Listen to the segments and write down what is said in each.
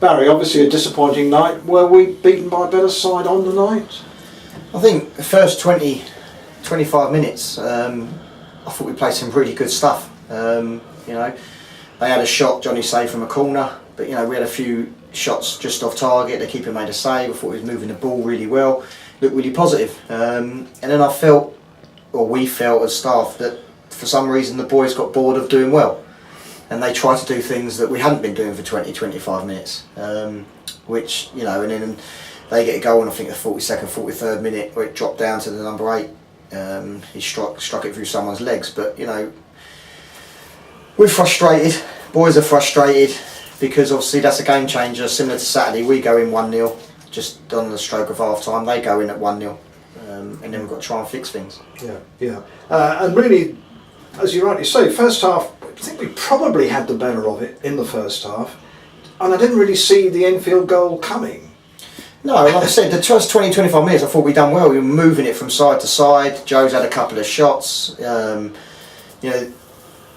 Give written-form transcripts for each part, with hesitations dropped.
Barry, obviously a disappointing night. Were we beaten by a better side on the night? I think the first 20, 25 minutes, I thought we played some really good stuff. You know, they had a shot, Johnny saved from a corner, but you know, we had a few shots just off target. The keeper made a save. I thought he was moving the ball really well, looked really positive. And then I felt, or we felt as staff, that for some reason the boys got bored of doing well, and they tried to do things that we hadn't been doing for 20, 25 minutes, which, you know, and then they get a goal in, I think, the 42nd, 43rd minute, where it dropped down to the number 8. He struck it through someone's legs, but you know, we're frustrated, boys are frustrated, because obviously that's a game changer. Similar to Saturday, we go in 1-0, just on the stroke of half time, they go in at 1-0, and then we've got to try and fix things. Yeah. And really, as you rightly say, first half, I think we probably had the better of it in the first half, and I didn't really see the Enfield goal coming. No, like I said, the first 20-25 minutes I thought we'd done well. We were moving it from side to side. Joe's had a couple of shots, you know,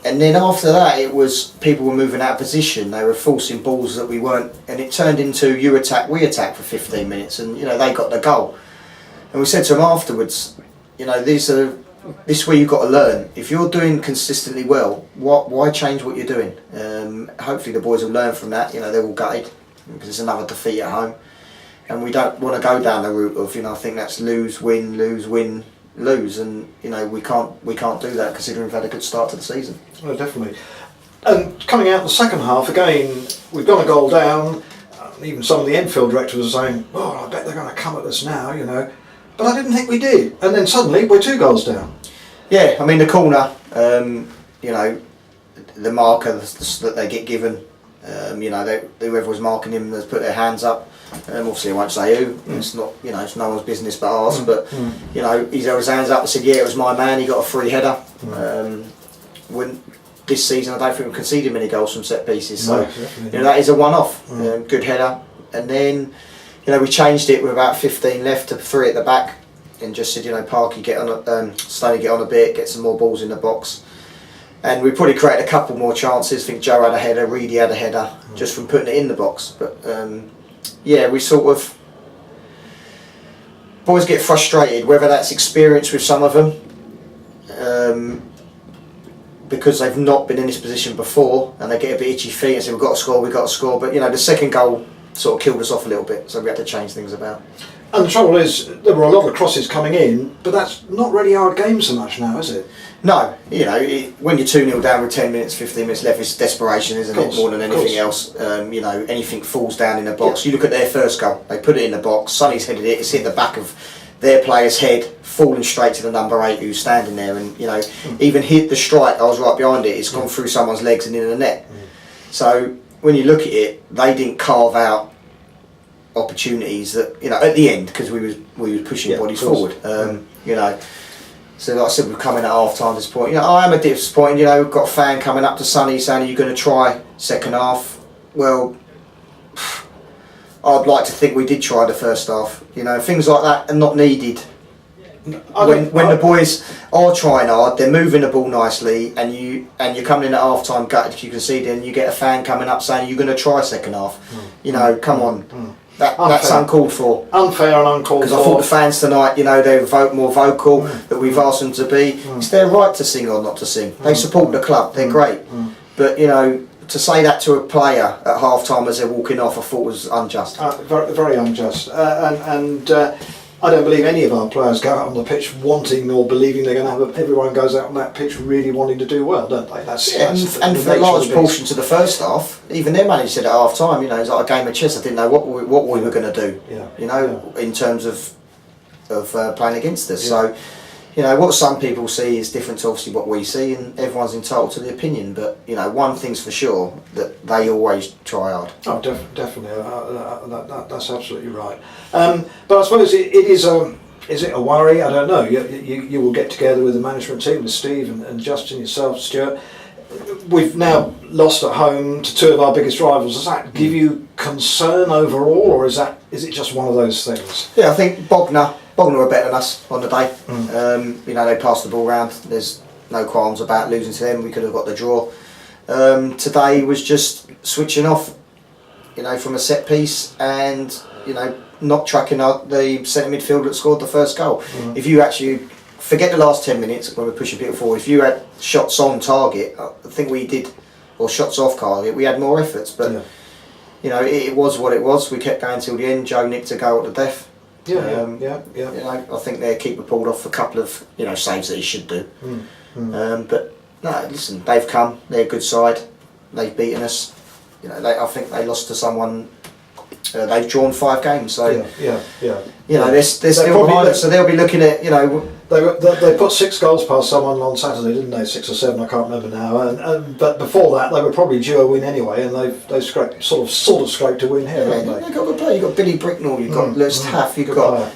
and then after that it was people were moving out of position. They were forcing balls that we weren't, and it turned into you attack, we attack for 15 minutes, and you know, they got the goal. And we said to them afterwards, you know, this is where you've got to learn. If you're doing consistently well, why change what you're doing? Hopefully the boys will learn from that. You know, they're all gutted because it's another defeat at home, and we don't want to go down the route of, you know, I think that's lose, win, lose, and you know, we can't do that considering we've had a good start to the season. Oh, definitely. And coming out in the second half, again, we've gone a goal down. Even some of the Enfield directors are saying, "Oh, I bet they're going to come at us now," you know. But I didn't think we did. And then suddenly we're 2 goals down. Yeah, I mean the corner, you know, the marker that they get given, you know, whoever was marking him has put their hands up. Obviously I won't say who, it's not, you know, it's no one's business but ours, but you know, he's held his hands up and said, yeah, it was my man, he got a free header. When this season I don't think we've conceded many goals from set pieces, so you know, that is a one-off. Good header. And then, you know, we changed it with about 15 left to 3 at the back, and just said, you know, Parky get on, Stoney get on a bit, get some more balls in the box. And we probably created a couple more chances. I think Joe had a header, Reedy had a header, just from putting it in the box. But yeah, we sort of, boys get frustrated, whether that's experience with some of them, because they've not been in this position before, and they get a bit itchy feet and say, we've got to score. But you know, the second goal sort of killed us off a little bit, so we had to change things about. And the trouble is, there were a lot of crosses coming in, but that's not really our game so much now, is it? No, you know, when you're 2-0 down with 10 minutes, 15 minutes left, it's desperation, isn't it, more than anything else. You know, anything falls down in the box. You look at their first goal, they put it in the box, Sonny's headed it, it's hit the back of their player's head, falling straight to the number 8 who's standing there, and you know, even hit the strike, I was right behind it, it's gone through someone's legs and in the net. So when you look at it, they didn't carve out opportunities that, you know, at the end, because we were pushing bodies forward, you know. So like I said, we're coming at half time disappointed. You know, I am a bit disappointed, you know, we've got a fan coming up to Sonny saying, are you going to try second half? Well, I'd like to think we did try the first half. You know, things like that are not needed. When the boys are trying hard, they're moving the ball nicely, and you're coming in at half time gutted if you concede, and you get a fan coming up saying, you're going to try second half. You know, come on. That's uncalled for. Unfair and uncalled for. Because I thought the fans tonight, you know, they're more vocal, that we've asked them to be. It's their right to sing or not to sing. They support the club, they're great. But, you know, to say that to a player at half time as they're walking off, I thought was unjust. Very, very unjust. And I don't believe any of our players go out on the pitch wanting or believing they're going to have everyone goes out on that pitch really wanting to do well, don't they? And for a large portion to the first half, even their manager said at half time, you know, it's like a game of chess. I didn't know what we were going to do, you know, in terms of playing against us. So, you know, what some people see is different to obviously what we see, and everyone's entitled to the opinion. But you know, one thing's for sure, that they always try hard. Oh, definitely, that's absolutely right. But I suppose it is it a worry? I don't know. You will get together with the management team, with Steve and Justin, yourself, Stuart. We've now lost at home to 2 of our biggest rivals. Does that give you concern overall, or is it just one of those things? Yeah, I think Bognor were better than us on the day. You know, they passed the ball around. There's no qualms about losing to them. We could have got the draw. Today was just switching off. you know, from a set piece, and you know, not tracking out the centre midfielder that scored the first goal. If you actually forget the last 10 minutes when we push a bit forward, if you had shots on target, I think we did, or shots off target, we had more efforts. But you know, it was what it was. We kept going till the end. Joe nicked a goal at the death. You know, I think their keeper pulled off a couple of, you know, saves that he should do. But no, listen, they've come. They're a good side. They've beaten us. You know, I think they lost to someone. They've drawn 5 games, so you know, they're still behind us. So they'll be looking at, you know. They put 6 goals past someone on Saturday, didn't they? 6 or 7, I can't remember now. But before that, they were probably due a win anyway, and they've scraped, sort of scraped a win here, haven't they? They've got good play. You've got Billy Bricknell. You've got Lewis Taff. You've got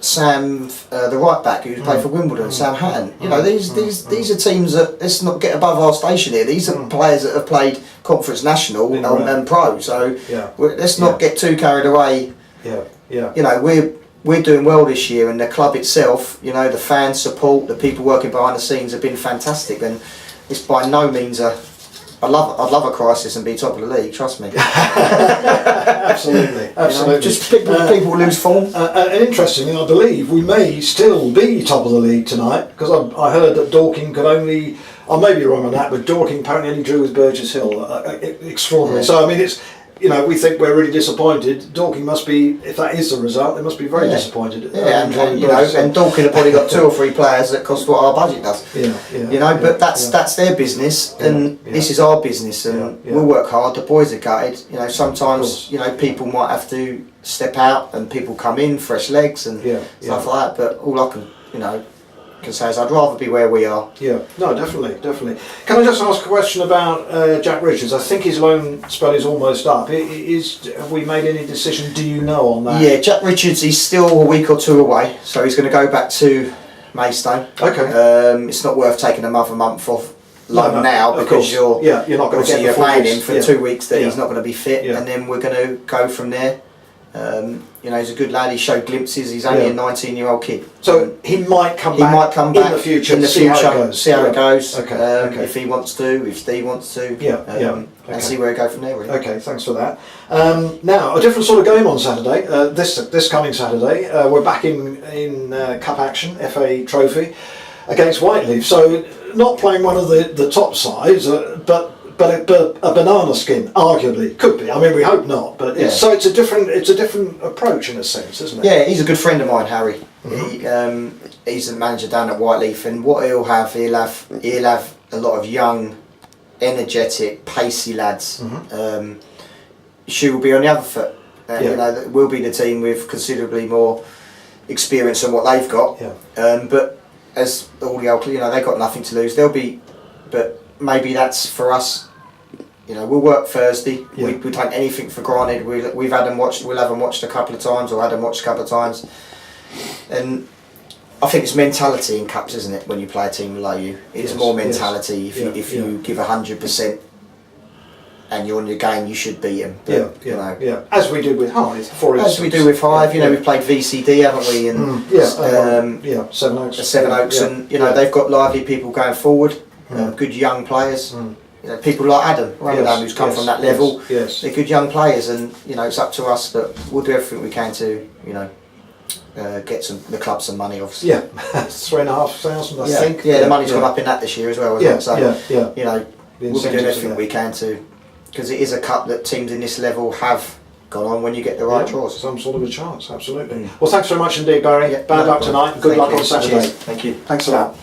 Sam, the right back who's played for Wimbledon, Sam Hatton. You know, these are teams that, let's not get above our station here. These are players that have played Conference National and Pro. So let's not get too carried away. You know, we're doing well this year, and the club itself, you know, the fan support, the people working behind the scenes have been fantastic, and it's by no means I'd love a crisis and be top of the league. Trust me. Absolutely. You know, just people lose form. And interestingly, I believe we may still be top of the league tonight, because I heard that Dorking could only. I may be wrong on that, but Dorking apparently only drew with Burgess Hill. Extraordinary. So I mean, it's. You know, we think we're really disappointed. Dorking must be, if that is the result, they must be very disappointed. And you know, and Dorking have probably got 2 or 3 players that cost what our budget does. You know, but that's their business, and this is our business, and we'll work hard. The boys are gutted. You know, sometimes you know people might have to step out, and people come in, fresh legs and stuff like that. But all I can say is I'd rather be where we are. No, definitely. Can I just ask a question about Jack Richards? I think his loan spell is almost up. Have we made any decision, do you know, on that? Yeah, Jack Richards, he's still a week or 2 away, so he's going to go back to Maidstone. Okay. It's not worth taking another month off loan now, because you're not going to get paying him for 2 weeks that he's not going to be fit, Yeah. and then we're going to go from there. You know, he's a good lad. He showed glimpses. He's only a 19-year-old kid. So he might come back. He might come back in the future. See how it goes. Okay. If he wants to, if Steve wants to. And see where we go from there. Really. Okay, thanks for that. Now, a different sort of game on Saturday. This coming Saturday, we're back in cup action, FA Trophy, against Whiteleaf. So not playing one of the top sides, but a banana skin, arguably, could be. I mean, we hope not, but it's a different approach in a sense, isn't it? Yeah, he's a good friend of mine, Harry. He's the manager down at Whiteleaf, and what he'll have a lot of young, energetic, pacey lads. She will be on the other foot. You know, we'll be the team with considerably more experience than what they've got. But as all the old, you know, they've got nothing to lose. But maybe that's for us. You know, we'll work Thursday. We take anything for granted. We've had them watched. We'll have them watched a couple of times, or had them watched a couple of times. And I think it's mentality in cups, isn't it? When you play a team below you, it's more mentality. If you give 100% and you're on your game, you should beat them. But, you know, as we did with Hythe, for instance. As we do with Hythe, you know, we've played VCD, haven't we? And Seven Oaks. Seven Oaks, and you know, they've got lively people going forward. Good young players. You know, people like Adam Ramadan, who's come from that level. They're good young players, and you know, it's up to us. But we'll do everything we can to, you know, get the club some money, obviously. 3,500, I think. The money's gone up in that this year as well. So you know, we'll be doing everything we can to, because it is a cup that teams in this level have gone on when you get the right draws. Some sort of a chance, absolutely. Well, thanks very much indeed, Barry. Bad luck tonight. Good luck on Saturday. Thank you. Thanks a lot.